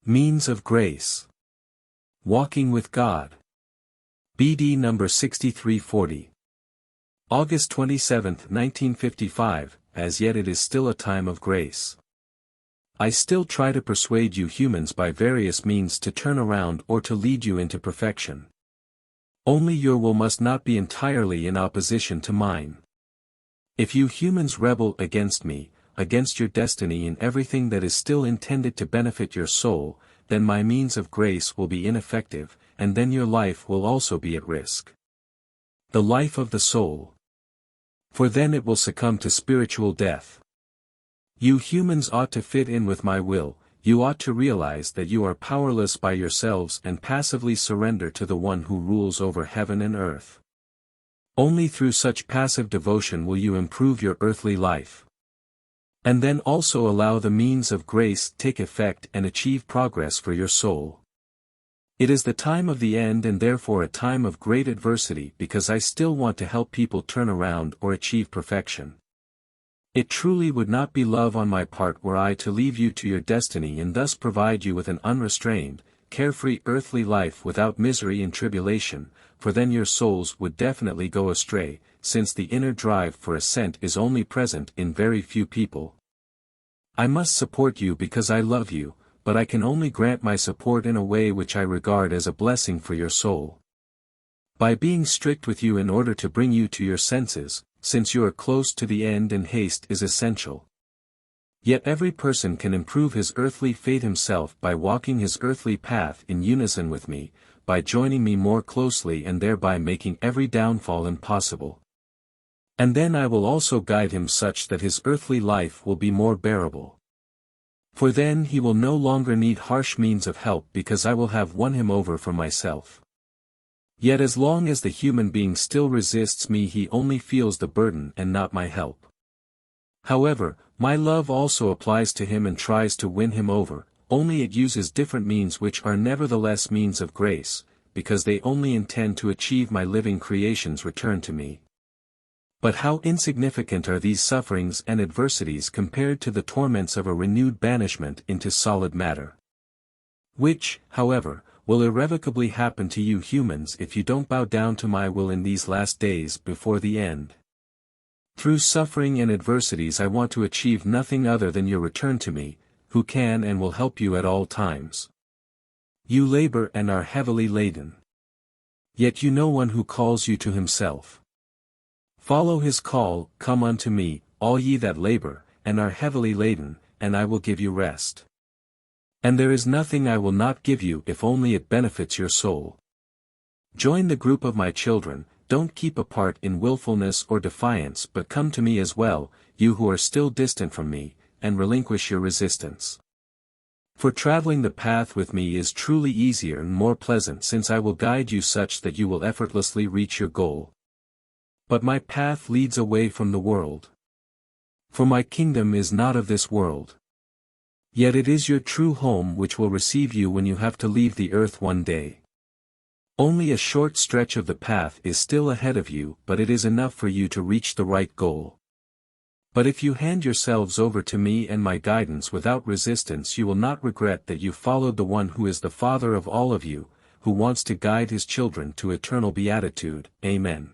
Means of Grace. Walking with God. BD number 6340. August 27, 1955, as yet it is still a time of grace. I still try to persuade you humans by various means to turn around or to lead you into perfection. Only your will must not be entirely in opposition to mine. If you humans rebel against me, against your destiny in everything that is still intended to benefit your soul, then my means of grace will be ineffective, and then your life will also be at risk. The life of the soul. For then it will succumb to spiritual death. You humans ought to fit in with my will, you ought to realize that you are powerless by yourselves and passively surrender to the one who rules over heaven and earth. Only through such passive devotion will you improve your earthly life. And then also allow the means of grace take effect and achieve progress for your soul. It is the time of the end and therefore a time of great adversity because I still want to help people turn around or achieve perfection. It truly would not be love on my part were I to leave you to your destiny and thus provide you with an unrestrained, carefree earthly life without misery and tribulation, for then your souls would definitely go astray, since the inner drive for ascent is only present in very few people. I must support you because I love you, but I can only grant my support in a way which I regard as a blessing for your soul. By being strict with you in order to bring you to your senses, since you are close to the end and haste is essential. Yet every person can improve his earthly fate himself by walking his earthly path in unison with me, by joining me more closely and thereby making every downfall impossible. And then I will also guide him such that his earthly life will be more bearable. For then he will no longer need harsh means of help because I will have won him over for myself. Yet as long as the human being still resists me he only feels the burden and not my help. However, my love also applies to him and tries to win him over, only it uses different means which are nevertheless means of grace, because they only intend to achieve my living creation's return to me. But how insignificant are these sufferings and adversities compared to the torments of a renewed banishment into solid matter. Which, however, will irrevocably happen to you humans if you don't bow down to my will in these last days before the end. Through suffering and adversities I want to achieve nothing other than your return to me, who can and will help you at all times. You labor and are heavily laden. Yet you know one who calls you to himself. Follow his call, come unto me, all ye that labor, and are heavily laden, and I will give you rest. And there is nothing I will not give you if only it benefits your soul. Join the group of my children, don't keep apart in willfulness or defiance but come to me as well, you who are still distant from me, and relinquish your resistance. For traveling the path with me is truly easier and more pleasant since I will guide you such that you will effortlessly reach your goal. But my path leads away from the world. For my kingdom is not of this world. Yet it is your true home which will receive you when you have to leave the earth one day. Only a short stretch of the path is still ahead of you, but it is enough for you to reach the right goal. But if you hand yourselves over to me and my guidance without resistance you will not regret that you followed the one who is the Father of all of you, who wants to guide his children to eternal beatitude. Amen.